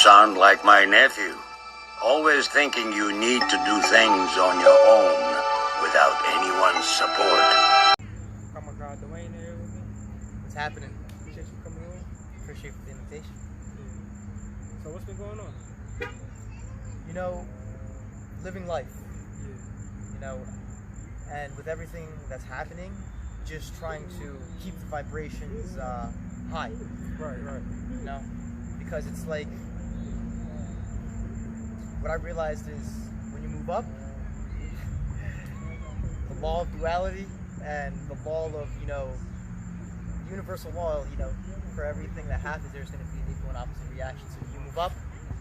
sound like my nephew. Always thinking you need to do things on your own without anyone's support. Oh my God, Duane here with me. What's happening? Appreciate you coming on. Appreciate the invitation. Yeah. So what's been going on? You know, living life. Yeah. You know, and with everything that's happening, just trying to keep the vibrations high. Right. You know, because it's like, what I realized is when you move up, the law of duality and the law of, you know, universal law, you know, for everything that happens, there's going to be an equal and opposite reaction. So when you move up,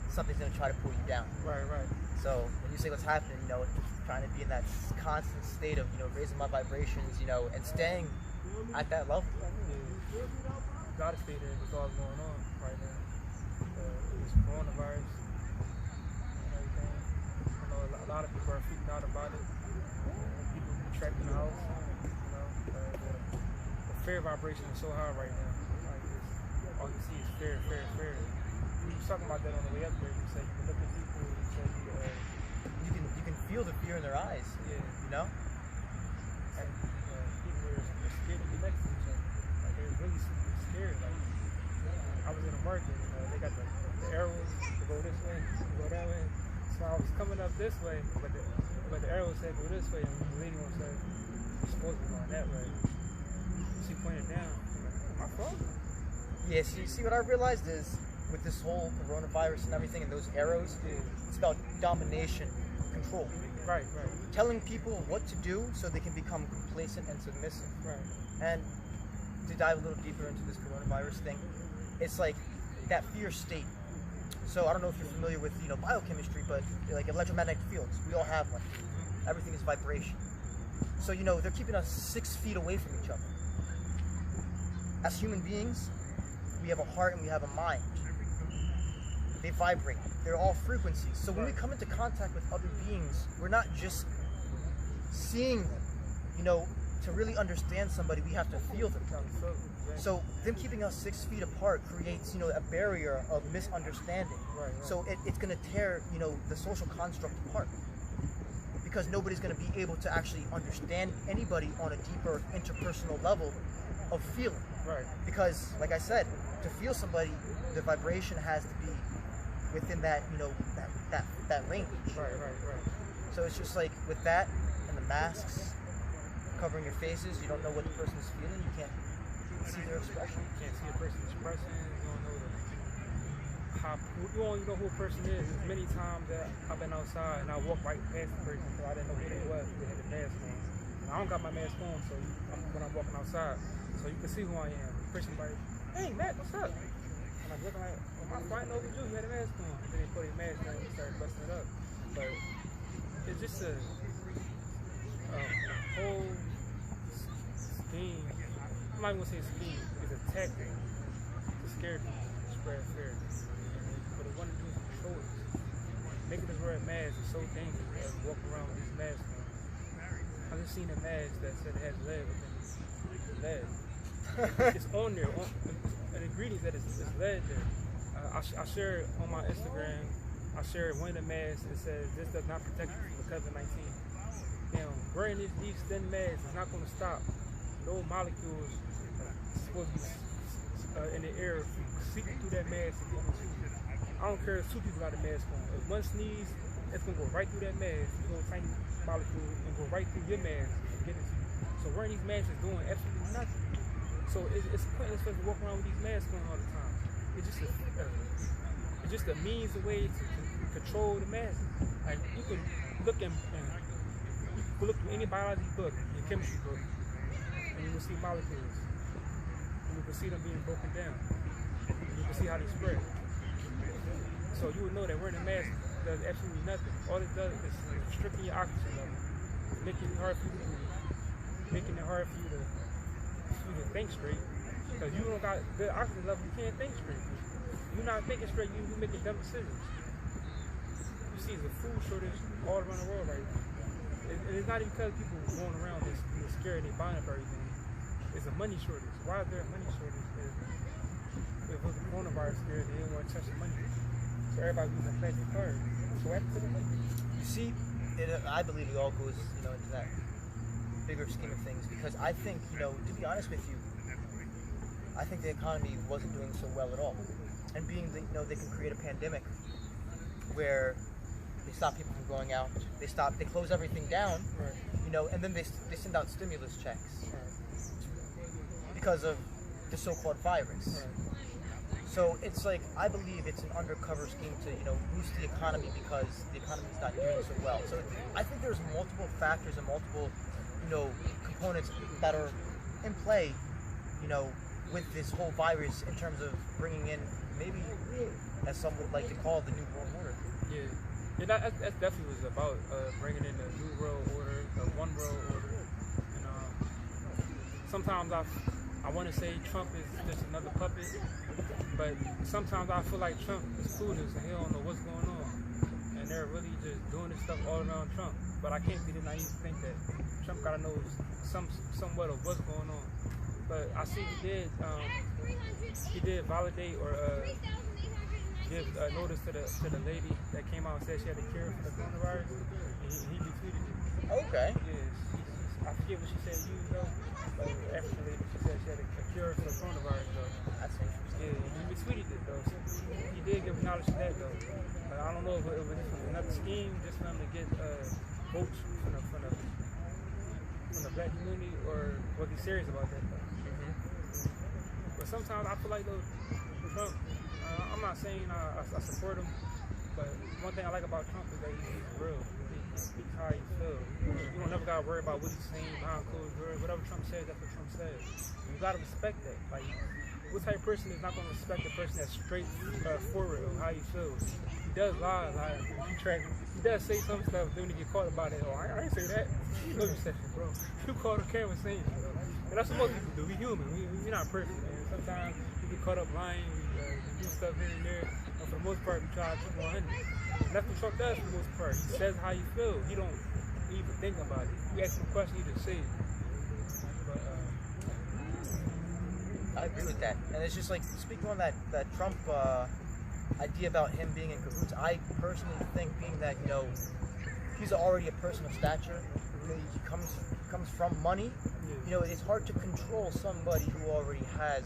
something's going to try to pull you down. Right. So when you say what's happening, you know, trying to be in that constant state of, you know, raising my vibrations, you know, and staying at that level. Yeah. You gotta stay there with all going on right now. This coronavirus and everything. I know a lot of people are freaking out about it. People trapped in the house. You know, the fear vibration is so high right now. Like all you see is fear. We was talking about that on the way up there. You said you can look at people. You said You can feel the fear in their eyes. Yeah. You know. And people are scared to be next to each other. Like they're really scared. Like I was in a market, they got the arrows to go this way, to go that way. So I was coming up this way, but the arrow said go this way, and the lady one said you're supposed to be going that way. She pointed down. My fault? Yeah. So you see, what I realized is with this whole coronavirus and everything, and those arrows, it's about domination, control. Right. Telling people what to do so they can become complacent and submissive. Right. And to dive a little deeper into this coronavirus thing, it's like that fear state. So I don't know if you're familiar with, you know, biochemistry, but like electromagnetic fields, we all have one. Everything is vibration. So, you know, they're keeping us 6 feet away from each other. As human beings, we have a heart and we have a mind. They vibrate. They're all frequencies. So when we come into contact with other beings, we're not just seeing them. You know, to really understand somebody, we have to feel them. So them keeping us 6 feet apart creates, you know, a barrier of misunderstanding. Right. So it's going to tear, you know, the social construct apart. Because nobody's going to be able to actually understand anybody on a deeper interpersonal level of feeling. Right. Because, like I said, to feel somebody, the vibration has to be within that, you know, that range. Right. So it's just like with that and the masks covering your faces, you don't know what the person is feeling. You can't see their expression. You can't see a person's expression. You don't know you don't even know who a person is. There's many times that I've been outside and I walk right past the person, so I didn't know who they was. They had a mask on. And I don't got my mask on, so when I'm walking outside, so you can see who I am. The person like, hey Matt, what's up? And I'm looking like, well, my friend knows you. You had a mask on. And then they put a mask on and started busting it up. But it's just a whole scheme. I'm not even gonna say scheme. It's a tactic to scare people, to spread fear. What they want to do is control us. Making us wear a mask is so dangerous. Walk around with these masks on. I just seen a mask that said it has lead within the lead. It's on there, an ingredient that is lead there. I shared on my Instagram. I shared one of the masks that says this does not protect you from COVID-19. Now, wearing these thin masks is not going to stop no molecules supposed to be in the air seeping through that mask and getting to you. I don't care if 2 people got a mask on. If one sneeze, it's going to go right through that mask. It's going to tiny molecule and go right through your mask and get into you. So wearing these masks is doing absolutely nothing. So it's pointless for us to walk around with these masks on all the time. It's just a means, a way to control the masses. Like you can look look through any biology book, your chemistry book, and you will see molecules. And you can see them being broken down. And you can see how they spread. So you would know that wearing a mask does absolutely nothing. All it does is restricting your oxygen level, making it hard for you to breathe, making it hard for you to think straight. Because you don't got good oxygen level, you can't think straight. You're not thinking straight, you're making dumb decisions. You see the food shortage all around the world right now. And it's not even because people going around they're scared and they're buying up everything. It's a money shortage. Why is there a money shortage? If it was a coronavirus scare, they didn't want to touch the money. So everybody using plastic cards. So what happened to the money? You see, I believe it all goes, into that bigger scheme of things, because I think, to be honest with you, I think the economy wasn't doing so well at all. And being that, they can create a pandemic where they stop people from going out, they close everything down, Right. and then they send out stimulus checks Right. because of the so-called virus. Right. So it's like, I believe it's an undercover scheme to, boost the economy because the economy is not doing so well. So I think there's multiple factors and multiple, components that are in play, with this whole virus in terms of bringing in maybe, as some would like to call it, the New World Order. Yeah. Yeah, that definitely was about bringing in the New World Order, the One World Order. And sometimes I want to say Trump is just another puppet, but sometimes I feel like Trump is clueless and he don't know what's going on. And they're really just doing this stuff all around Trump. But I can't be the naive to think that Trump gotta know somewhat of what's going on. But I see he did validate or give notice to the lady that came out and said she had a cure for the coronavirus. And he retweeted it. Okay. Yeah, I forget what she said. But African lady, she said she had a cure for the coronavirus though. That's interesting. Yeah, he retweeted it though. So he did give knowledge to that though. But I don't know if it was another scheme just for him to get votes from the black community, or was he serious about that though? But sometimes I feel like though, Trump, I'm not saying I support him, but one thing I like about Trump is that he's real. He speaks how he feels. You don't never gotta worry about what he's saying behind closed doors. Whatever Trump says, that's what Trump says. You gotta respect that. Like, what type of person is not gonna respect a person that's straight forward of how he feels? He does lie, he does say some stuff, then when you get caught about it, oh, I ain't say that. You know you said it, bro. You call the camera saying it, bro. And that's what most people do. We human. We're not perfect, man. Sometimes we get caught up lying, we do stuff here and there, but for the most part, we try to keep 100. And that's what Trump does for the most part. He says how you feel. He don't even think about it. You ask him a question, he just say it. But, I agree with that. And it's just like, speaking on that Trump idea about him being in cahoots, I personally think, being that, he's already a person of stature, he comes from money, it's hard to control somebody who already has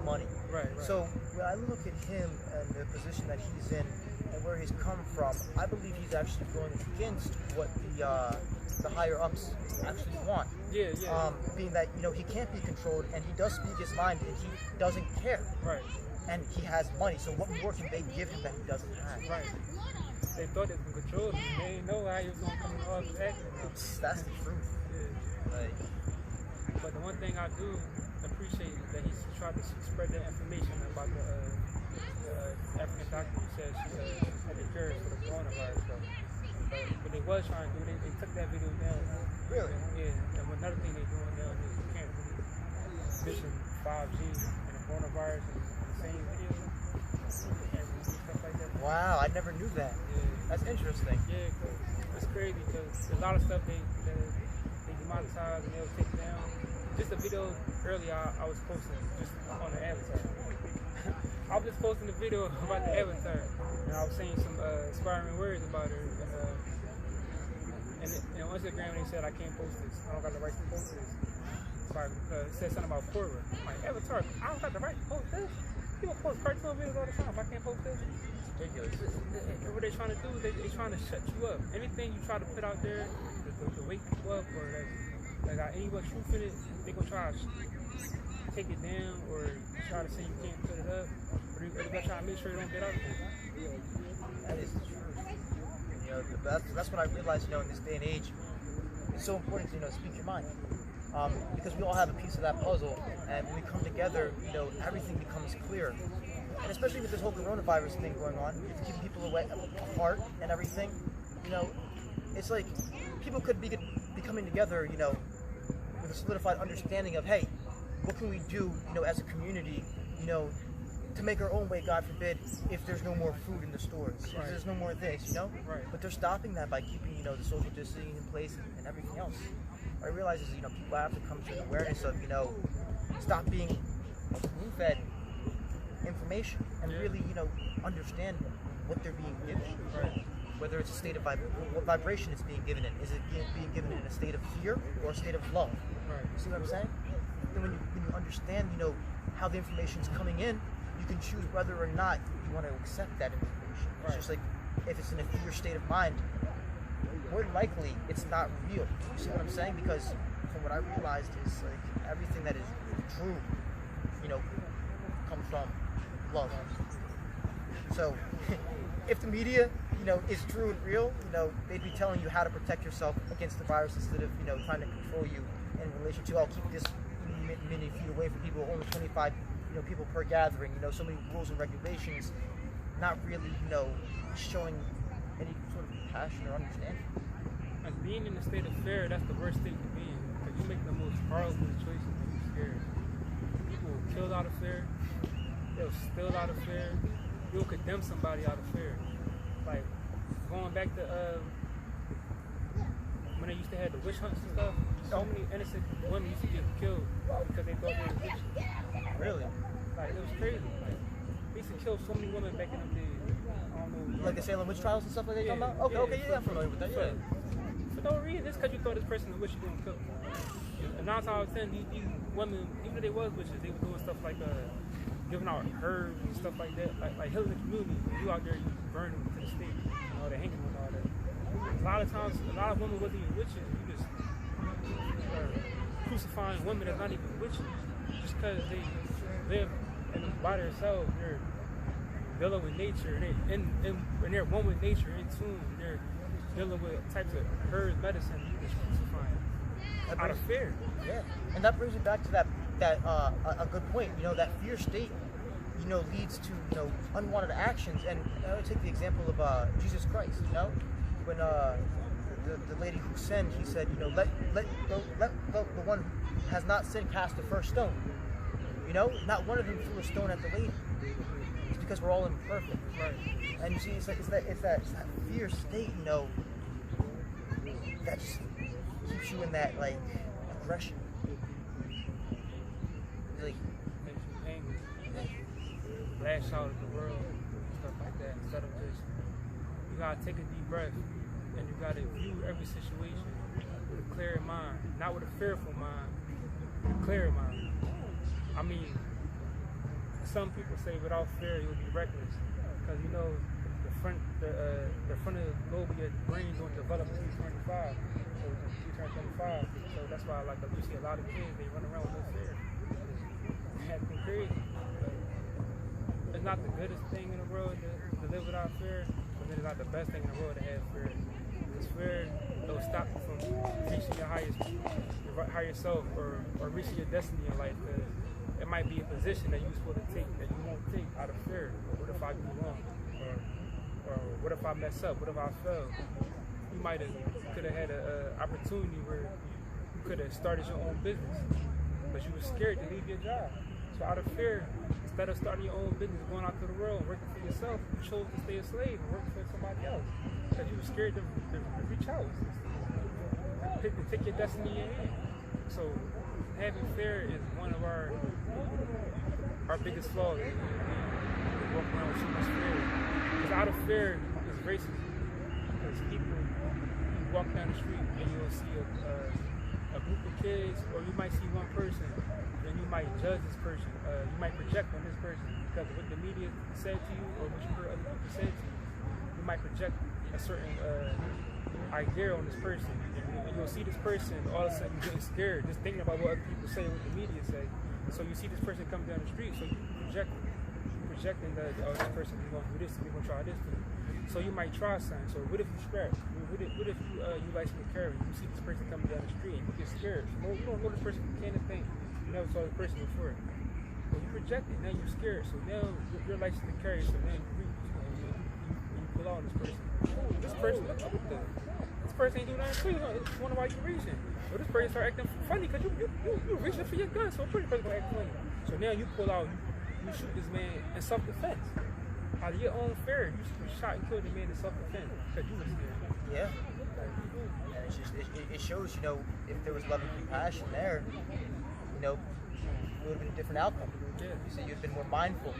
money. Right. So when I look at him and the position that he's in and where he's come from, I believe he's actually going against what the higher ups actually want. Yeah. Being that, he can't be controlled, and he does speak his mind, and he doesn't care. Right. And he has money, so what more can they give him that he doesn't have? Right. They thought they could control him. They didn't know how he was going to come in all his acting. That's the truth. Yeah. But the one thing I do appreciate is that he's tried to spread that information about the African doctor who said she had the cure for the coronavirus though. But they was trying to do it. They took that video down. Really? Yeah. And another thing they're doing now is you can't really mission 5G and the coronavirus in the same video. You can't really do stuff like that. Wow, I never knew that. Yeah. That's interesting. Yeah, cause it's crazy because there's a lot of stuff they demonetize and they'll take down. Just a video earlier I was posting just on the Avatar. I was just posting the video about the Avatar, and I was saying some inspiring words about her. And on Instagram they said I can't post this. I don't got the right to post this. It said something about Korra. I'm like, Avatar, I don't got the right to post this. People post cartoon videos all the time. I can't post this. Ridiculous. What they're trying to do is they're trying to shut you up. Anything you try to put out there to wake people up, or that got any truth in it, they're going to try to take it down, or try to say you can't put it up, or they're going to try to make sure it don't get out there. That is the truth. That's what I realized, in this day and age, it's so important to, speak your mind. Because we all have a piece of that puzzle, and when we come together, everything becomes clear. And especially with this whole coronavirus thing going on, it's keeping people apart and everything, it's like people could be coming together, with a solidified understanding of, hey, what can we do, as a community, to make our own way, God forbid, if there's no more food in the stores, Right. if there's no more this, Right. But they're stopping that by keeping, the social distancing in place and everything else. What I realize is, people have to come to an awareness of, stop being spoon-fed information and Yeah. really, understand what they're being given. Right. Whether it's a state of what vibration it's being given in. Is it being given in a state of fear or a state of love? Right. You see what I'm saying? Then when you understand, how the information's coming in, you can choose whether or not you want to accept that information. It's just like if it's in a fear state of mind, more than likely it's not real. You see what I'm saying? Because from what I realized is like everything that is true, comes from love. So if the media, is true and real, they'd be telling you how to protect yourself against the virus instead of, trying to control you in relation to, I'll keep this many feet away from people, only 25, people per gathering, so many rules and regulations, not really, showing any sort of passion or understanding. And being in a state of fear, that's the worst state to be in. Because you make the most horrible choices when you're scared. People will kill out of fear. They'll steal out of fear. You'll condemn somebody out of fear. Like, going back to when they used to have the witch hunts and stuff, so many innocent women used to get killed because they thought they were witches. Really? Like, it was crazy. Like, they used to kill so many women back in the day. I don't know. Like the Salem witch trials and stuff like that you're talking about? Okay, yeah, I'm familiar with that, yeah. For no reason, just because you thought this person was witch, you didn't kill them. And 9 times out of 10, these women, even if they was witches, they were doing stuff like giving out herbs and stuff like that, like healing the community. You out there, you burn them to the stake, they're hanging with all that. A lot of times, a lot of women wasn't even witches. You just crucifying women that's not even witches, just because they live by themselves. They're dealing with nature, and they're one with nature, in tune. They're dealing with types of herb medicine. You just crucifying out of fear. Yeah, and that brings me back to that a good point. That fear state, leads to unwanted actions. And I would take the example of Jesus Christ. When the lady who sinned, he said, let the one who has not sinned cast the first stone. Not one of them threw a stone at the lady. It's because we're all imperfect. Right. And you see, it's that fear state, that just keeps you in that aggression. Like, makes you angry. Lash out at the world, stuff like that. Instead of just, you gotta take a deep breath and you gotta view every situation with a clear mind, not with a fearful mind, with a clear mind. I mean, some people say without fear you'll be reckless, because the front of the lobe of your brain don't develop until you turn 25. So you turn 25. So that's why you see a lot of kids, they run around with no fear. Acting crazy. But it's not the goodest thing in the world to live without fear, but it's not the best thing in the world to have fear. Because fear will stop you from reaching your higher self or reaching your destiny in life. It might be a position that you're supposed to take that you won't take out of fear. What if I do wrong? Or what if I mess up? What if I fail? You could have had an opportunity where you could have started your own business, but you were scared to leave your job. So out of fear, instead of starting your own business, going out to the world, working for yourself, you chose to stay a slave and work for somebody else because you were scared to reach out, to take your destiny in your hand. So having fear is one of our biggest flaws. We walk around with so much fear. Because out of fear is racism. Because people, you walk down the street and you'll see a group of kids, or you might see one person, and you might judge this person. You might project on this person because of what the media said to you or what you heard other people say to you. You might project a certain idea on this person. And you'll see this person all of a sudden getting scared, just thinking about what other people say, what the media say. So you see this person come down the street, so you projecting that, this person is going to do this, we're going to try this thing. So you might try something. So what if you scratch? What if you like some carry? You see this person coming down the street and you get scared. You don't know this person from can of thing. You never saw this person before. But you project it, now you're scared. So now you're licensed to carry, so now you pull out on this person. This person ain't doing nothing to you. You wonder why you reaching. So this person start acting funny because you reaching for your gun, so a pretty person gonna act funny. So now you pull out, you shoot this man in self-defense. Out of your own fear, you shot and killed the man in self-defense because you were scared. Yeah. And it shows, if there was love and compassion there, it would have been a different outcome. Yeah. You see, you'd have been more mindful.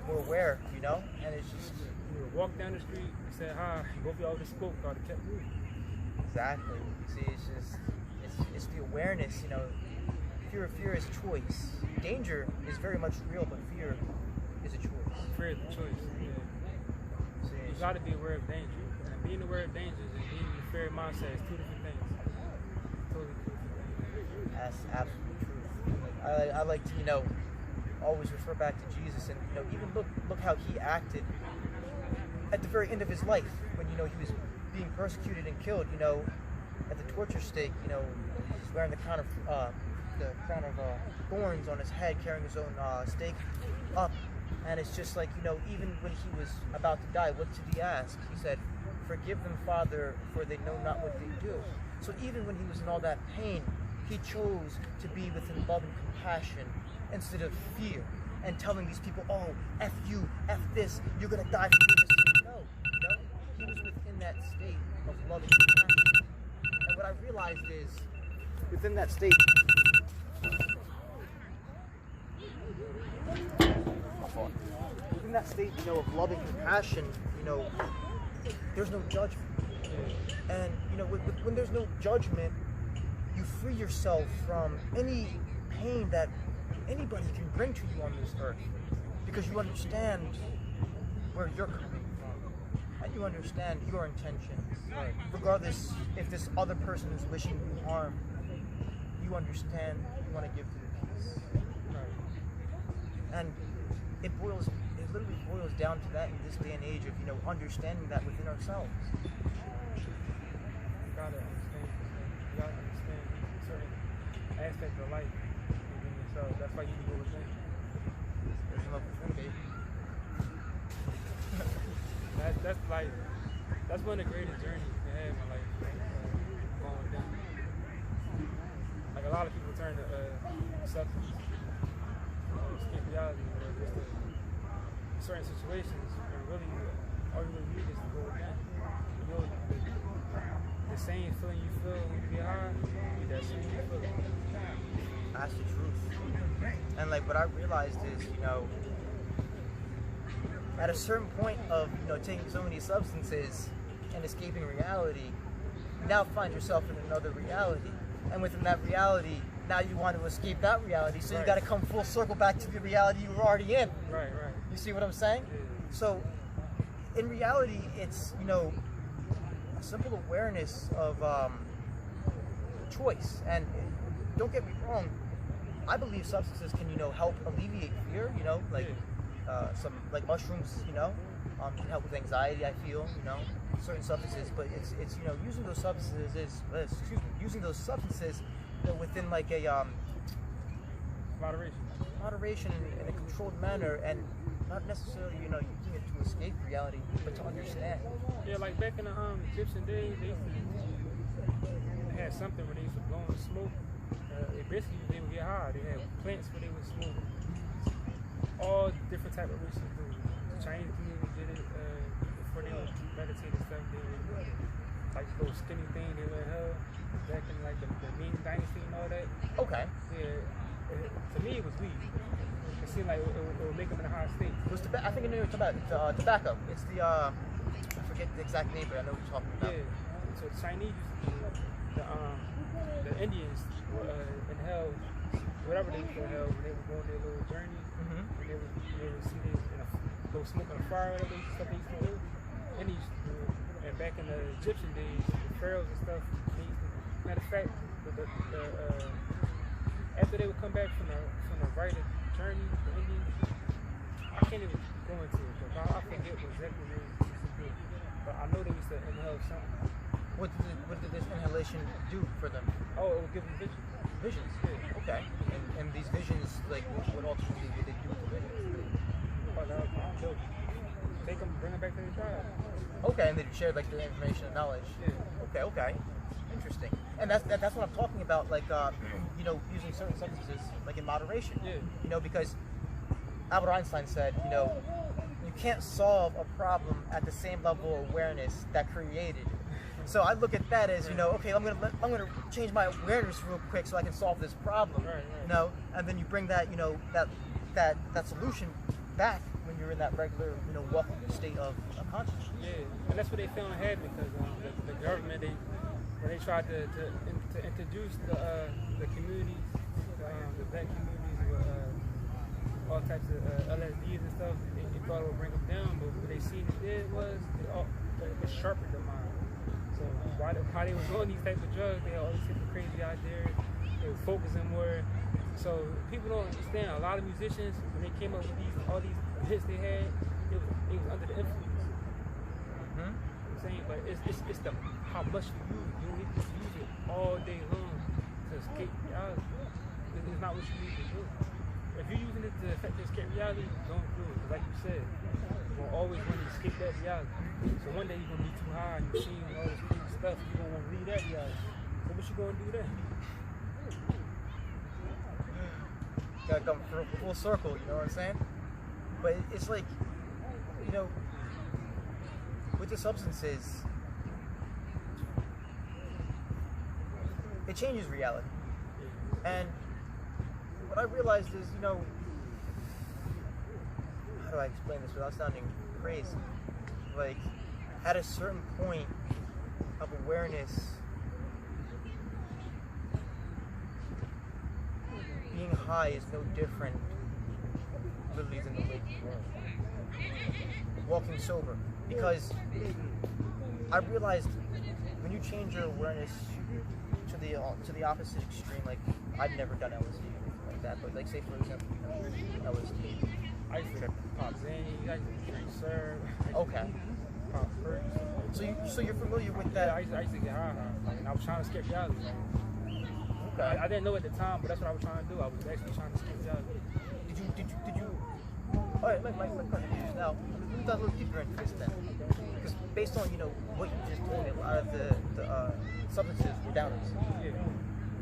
more aware, you know, and it's just You would walk down the street and say hi, both of y'all would have spoke, y'all would have kept moving. exactly. See, it's just it's the awareness, you know. Fear is choice. Danger is very much real, but fear is a choice. Fear is the choice. Yeah. See, You got to be aware of danger. And being aware of dangers and being in the fear mindset is two different things. Totally two different things. that's absolute truth. I like to, you know, always refer back to Jesus, and you know, even look how he acted at the very end of his life when, you know, he was being persecuted and killed. You know, at the torture stake, you know, he's wearing the crown of thorns on his head, carrying his own stake up, and it's just like, you know, even when he was about to die, what did he ask? He said, "Forgive them, Father, for they know not what they do." So even when he was in all that pain, he chose to be within love and compassion instead of fear and telling these people, "Oh, F you, F this, you're gonna die for doing this." No, he was within that state of love and compassion. And what I realized is, within that state, you know, of love and compassion, you know, there's no judgment. And you know, when there's no judgment, you free yourself from any pain that anybody can bring to you on this earth, because you understand where you're coming from and you understand your intentions. Regardless if this other person is wishing you harm, you understand you want to give them peace. And it literally boils down to that in this day and age of, you know, understanding that within ourselves. You gotta understand certain aspects of life within yourself. That's why you can go within. There's no within, baby. That's one of the greatest journeys you can have in life. Going within. Like a lot of people turn to substance, escape reality, or just to certain situations, and really all you really need is to go within. You know, the same feeling you feel when you get high, you need that same feeling. That's the truth. And like what I realized is, you know, at a certain point of, you know, taking so many substances and escaping reality, you now find yourself in another reality. And within that reality, now you want to escape that reality, so you got to come full circle back to the reality you were already in. Right. You see what I'm saying? Yeah. So, in reality, it's, you know, a simple awareness of choice. And don't get me wrong, I believe substances can, you know, help alleviate fear. You know, like some like mushrooms, you know, can help with anxiety. I feel, you know, certain substances, but it's you know, using those substances you know, within like a moderation in a controlled manner, and not necessarily, you know, using it to escape reality, but to understand. Yeah, like back in the Egyptian days, they had something where they used to blow and smoke. They would get high. They had plants where they would smoke. All different type of races do. The Chinese community did it before they would meditate and stuff. They would, like, those skinny thing they would have back in like the Ming Dynasty and all that. Okay. Yeah. To me, it was weed. It seemed like it would make them in a high state. It was I think I knew what you're talking about. Tobacco. It's the I forget the exact name, but I know what you're talking about. Yeah. So the Chinese used to do the Indians inhale whatever they used to inhale when they would go on their little journey. Mm-hmm. And they would see this go smoke on a fire, whatever stuff they used to do. And they used to do it. And back in the Egyptian days, the pharaohs and stuff, they used to, matter of fact, after they would come back from the right journey, the Indians, I can't even go into it, but I forget exactly what they used to do. But I know they used to inhale something. What did this inhalation do for them? Oh, it would give them visions. Visions. Yeah. Okay. And these visions, like, what ultimately would they do with the visions? Oh, no, take them, bring them back to the tribe. Okay, and they share like their information and knowledge. Yeah. Okay. Interesting. And that's what I'm talking about. Like, you know, using certain substances like in moderation. Yeah. You know, because Albert Einstein said, you know, you can't solve a problem at the same level of awareness that created it. So I look at that as, you know, okay, I'm gonna change my awareness real quick so I can solve this problem. Right. You know, and then you bring that, you know, that solution back when you're in that regular, walking state of consciousness. Yeah, and that's what they found had because the government when they tried to introduce the communities, the black communities with all types of LSDs and stuff, they thought it would bring them down, but what they seen it did was it sharpened their mind. So while they were doing these types of drugs, they always hit the crazy out there. They were focusing more. So people don't understand. A lot of musicians, when they came up with all these hits they had, it was under the influence. Mm-hmm. I'm saying, but it's the how much you use. You don't need to use it all day long to escape reality. It's not what you need to do. If you're using it to escape reality, don't do it. Like you said, you're gonna always want to escape that reality. So one day you're gonna be too high and you're seeing all this crazy stuff. You're gonna want to leave that reality. So what you gonna do then? Gotta come full circle, you know what I'm saying? But it's like, with the substances, it changes reality. And what I realized is, how do I explain this without sounding crazy? Like, at a certain point of awareness, being high is no different, literally, than the waking world. Walking sober. Because I realized when you change your awareness to the opposite extreme, like, I've never done LSD or anything like that, but like, say for example, LSD. I used to pop Zany, I used to drink syrup. Okay. Pop Perks. So you're familiar with Yeah, that? I used to get high. And I was trying to escape reality. Okay. I didn't know at the time, but that's what I was trying to do. I was actually trying to escape reality. Did you? All right, my question is now. Let's dive a little deeper into this then, because based on what you just told me, a lot of the substances were downers. Yeah.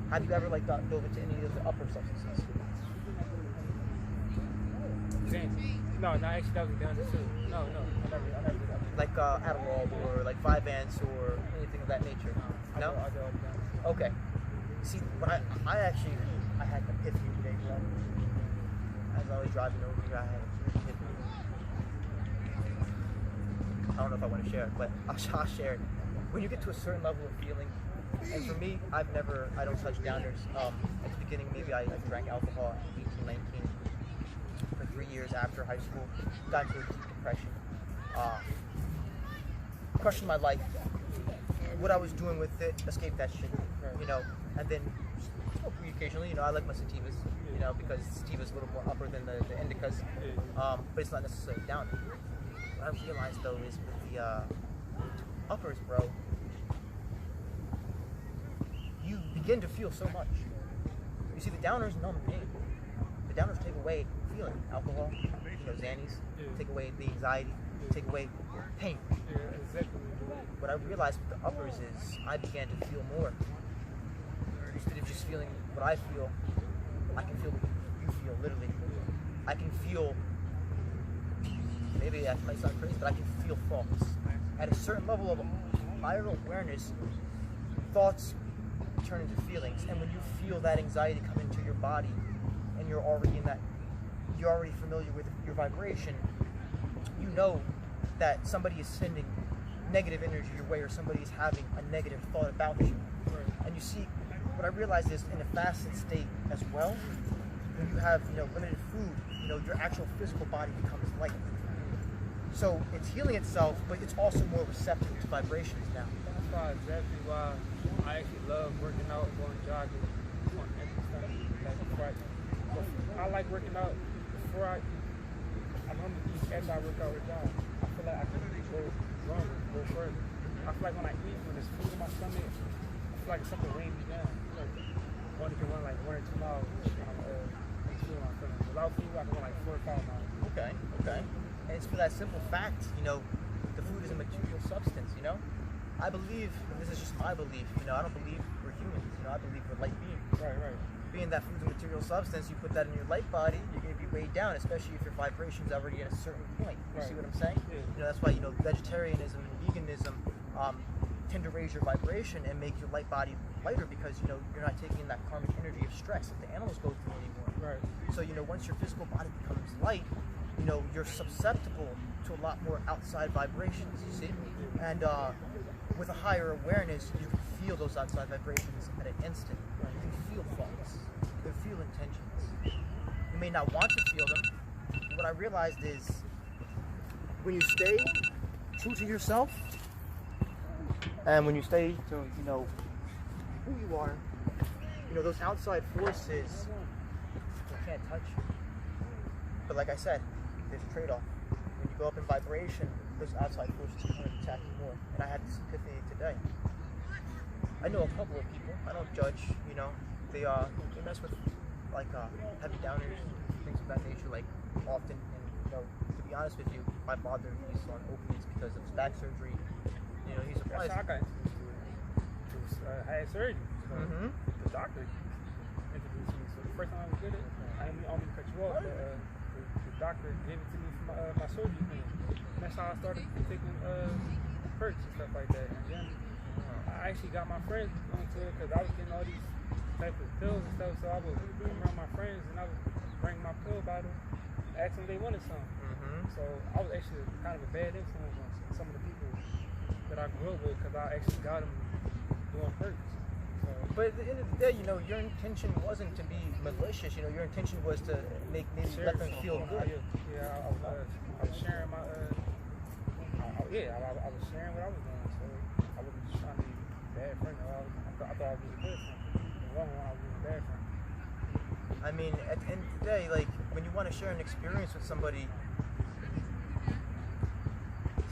Have you ever dove into any of the upper substances? Zany. No, actually that was down there too. No, I never did that. Like Adderall or like 5-Ants or anything of that nature? No. I did all the down. Okay. See, when I had an epiphany today, bro. As I was driving over here, I had an epiphany. I don't know if I want to share it, but I'll share it. When you get to a certain level of feeling, and for me, I don't touch downers. At the beginning, maybe I drank alcohol at 18, 19, for 3 years after high school. Got into a deep depression. Questioned my life. What I was doing with it, escaped that shit, and then smoke weed occasionally. I like my sativas, because sativa's a little more upper than the indicas, but it's not necessarily down. What I realized though is with the uppers, bro, you begin to feel so much. You see, the downers numb pain. The downers take away feeling. Alcohol, Xannies, take away the anxiety, take away pain. Yeah, exactly. What I realized with the uppers is I began to feel more. Instead of just feeling what I feel, I can feel what you feel, literally. I can feel, maybe that might sound crazy, but I can feel thoughts. At a certain level of higher awareness, thoughts turn into feelings. And when you feel that anxiety come into your body, and you're already familiar with your vibration, you know that somebody is sending negative energy your way, or somebody is having a negative thought about you. And you see, what I realized is in a fasted state as well, when you have limited food, your actual physical body becomes light. So it's healing itself, but it's also more receptive to vibrations now. That's exactly why I actually love working out, going jogging, doing exercise. I like working out before I normally eat after I work out or jog. I feel like I can go longer, go further. I feel like when I eat, when there's food in my stomach, I feel like something weighing me down. I only can run like 1 or 2 miles when I'm feeling my feelings. Without food, I can run like 4 or 5 miles. Okay. And it's for that simple fact, the food is a material substance, I believe, and this is just my belief, I don't believe we're humans, I believe we're light beings. Right. Being that food's a material substance, you put that in your light body, you're going to be weighed down, especially if your vibration's already at a certain point. You see what I'm saying? Yeah. That's why, vegetarianism and veganism tend to raise your vibration and make your light body lighter, because, you're not taking that karmic energy of stress that the animals go through anymore. Right. So, once your physical body becomes light, you know, you're susceptible to a lot more outside vibrations, you see? And with a higher awareness, you can feel those outside vibrations at an instant. You can feel thoughts. You can feel intentions. You may not want to feel them. What I realized is when you stay true to yourself, and when you stay to, you know, who you are, you know, those outside forces, they can't touch you. But like I said, there's a trade-off. When you go up in vibration, those outside forces can attack you more. And I had this epiphany today. I know a couple of people. I don't judge. You know, they mess with like heavy downers, things of that nature, like often. And you know, to be honest with you, my father, he's on opiates because of his back surgery. You know, he's surprised. That's how I got introduced to I had surgery. So the doctor introduced me. So the first time I was with it, I didn't mean to cut you off, but the doctor gave it to me for my surgery thing. And that's how I started taking perks and stuff like that. And then I actually got my friends onto it because I was getting all these type of pills and stuff. So I would come around my friends and I would bring my pill bottle, ask them if they wanted some. So I was actually kind of a bad influence on some of the people that I grew up with because I actually got them doing perks. So, but at the end of the day, you know, your intention wasn't to be malicious. You know, your intention was to maybe let them feel good. I was sharing my, I was sharing what I was doing. So I wasn't just trying to be a bad friend. I thought I was a good friend. In the long run, I was a bad friend. I mean, at the end of the day, like when you want to share an experience with somebody,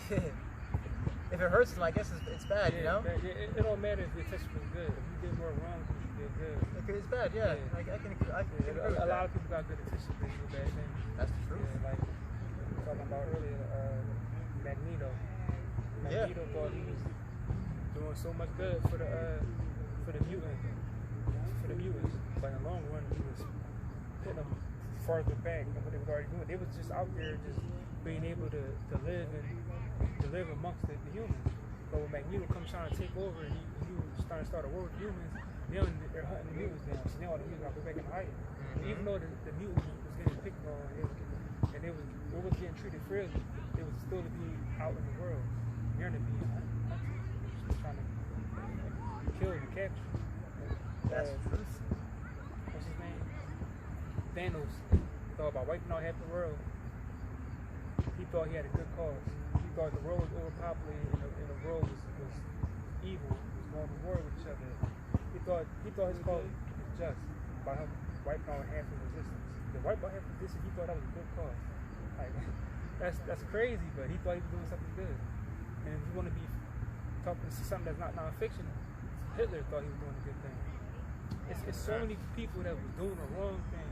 if it hurts them, I guess it's bad, you know? It don't matter if the intention was good. If you did more wrong, you did good. Okay, it's bad, yeah. I can agree with A that. lot of people got good intentions, they do bad things. That's the truth. Yeah, like we were talking about earlier, Magneto. Magneto thought he was doing so much good for the mutants, but in the long run, he was putting them farther back than what they was already doing. They was just out there just being able to live amongst the humans. But when Magneto comes trying to take over and you start a war with humans, they're hunting the mutants down. So now all the mutants got to go back and hide. Even though the mutants was getting picked on and it was getting treated fairly, it was still to be out in the world, yearning to be hunted, trying to kill and capture. That's the truth. What's his name? Thanos thought about wiping out half the world. He thought he had a good cause. He thought the world was overpopulated and the world was evil, was going to war with each other. He thought his cause was just by him wiping out half the resistance. To wipe out half the resistance, he thought that was a good cause. Like, that's crazy, but he thought he was doing something good. And if you want to be talking to something that's not nonfiction, Hitler thought he was doing a good thing. It's so many people that was doing the wrong thing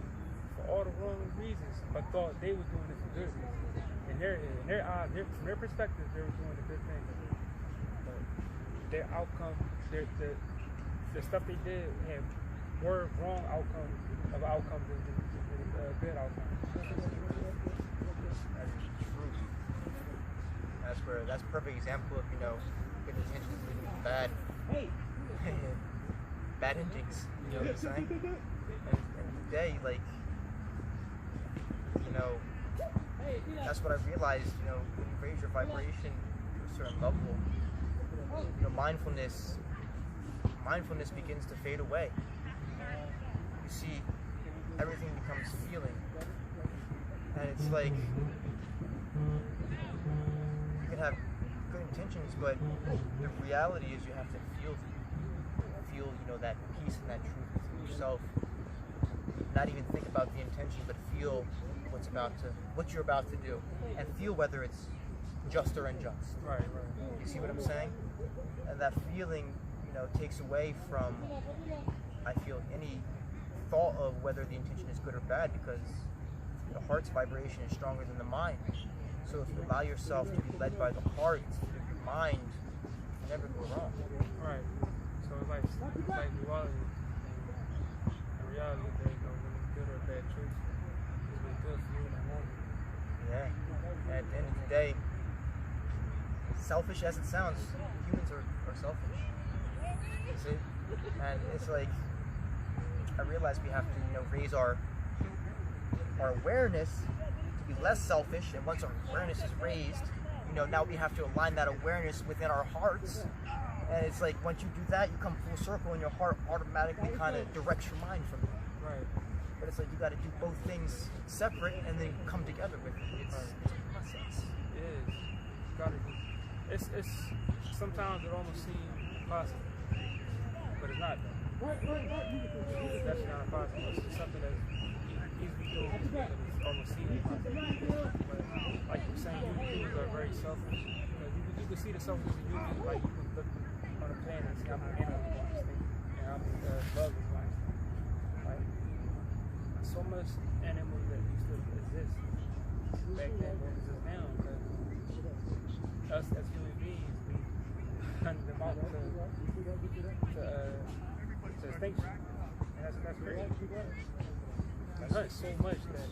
for all the wrong reasons, but thought they was doing it for good reasons. In their eyes, from their perspective, they were doing a good thing. But their outcome, the stuff they did had more wrong outcomes than good outcomes. That's a perfect example of, you know, good intentions leading to bad endings. You know what I'm saying? And today, like, you know, that's what I realized. You know, when you raise your vibration to a certain level, you know, mindfulness begins to fade away. You see, everything becomes feeling, and it's like you can have good intentions, but the reality is you have to feel, you know, that peace and that truth within yourself. Not even think about the intention, but feel what you're about to do, and feel whether it's just or unjust. Right. You see what I'm saying? And that feeling, you know, takes away from, I feel, any thought of whether the intention is good or bad, because the heart's vibration is stronger than the mind. So if you allow yourself to be led by the heart, the mind can never go wrong. Right. So it's like reality. In reality, there ain't no really good or bad choice. It's really good for you in the moment. Yeah. And at the end of the day, selfish as it sounds, humans are selfish. You see? And it's like, I realize we have to, you know, raise our awareness to to be less selfish, and once our awareness is raised, you know, now we have to align that awareness within our hearts. And it's like once you do that, you come full circle, and your heart automatically kind of directs your mind from it. Right. But it's like you got to do both things separate and then come together with it. It's a process. It is. You gotta do. It's sometimes it almost seems impossible, but it's not. It's definitely not impossible. It's just something that's easily doable, but it's almost seems impossible. But like you were saying, humans are very selfish. You can see the selfishness in humans. Like you can look on the planet and see how many animals are extinct and how many bugs are going extinct. Like so much animals that used to exist back then don't exist now because us as human beings, we hunted them out to extinction. And that's crazy. We hunt so much that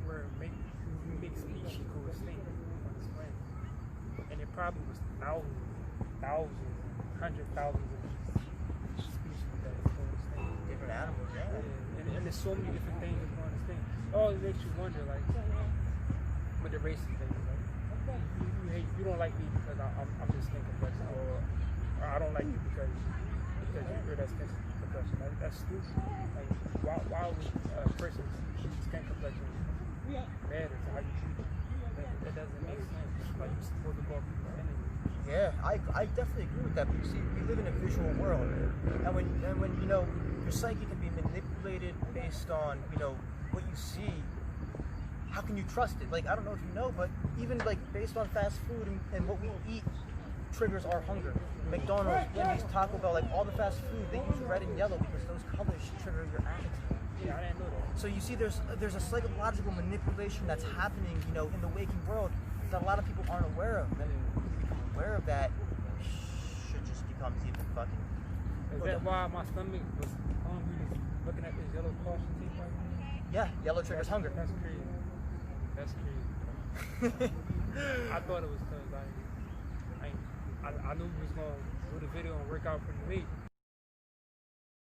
we're a big species who extinct on this planet. And it probably was thousands, hundreds of thousands of species that is going extinct. Different animals, yeah. And there's so many different things that's going extinct. It always makes you wonder, like, with the racist thing, like, you don't like me because I'm just skin complexion, or I don't like you because you're that skin complexion. Like, that's stupid. Like, why would a person's skin complexion matter to how you treat them? That doesn't make sense. Like, you're supposed to go up people anyway. Yeah, I definitely agree with that. But you see, we live in a visual world, and when you know, your psyche can be manipulated based on, you know, what you see. How can you trust it? Like, I don't know if you know, but even like based on fast food and what we eat triggers our hunger. McDonald's, Wendy's, Taco Bell, like all the fast food, they use red and yellow because those colors trigger your appetite. Yeah, I didn't know that. So you see, there's a psychological manipulation that's happening, you know, in the waking world that a lot of people aren't aware of. And when you become aware of that, shit just becomes even fucking. Is that why my stomach was hungry just looking at this yellow caution tape right now? Yeah, yellow triggers hunger. That's crazy. That's crazy. I thought it was because I knew we was gonna do the video and work out pretty late.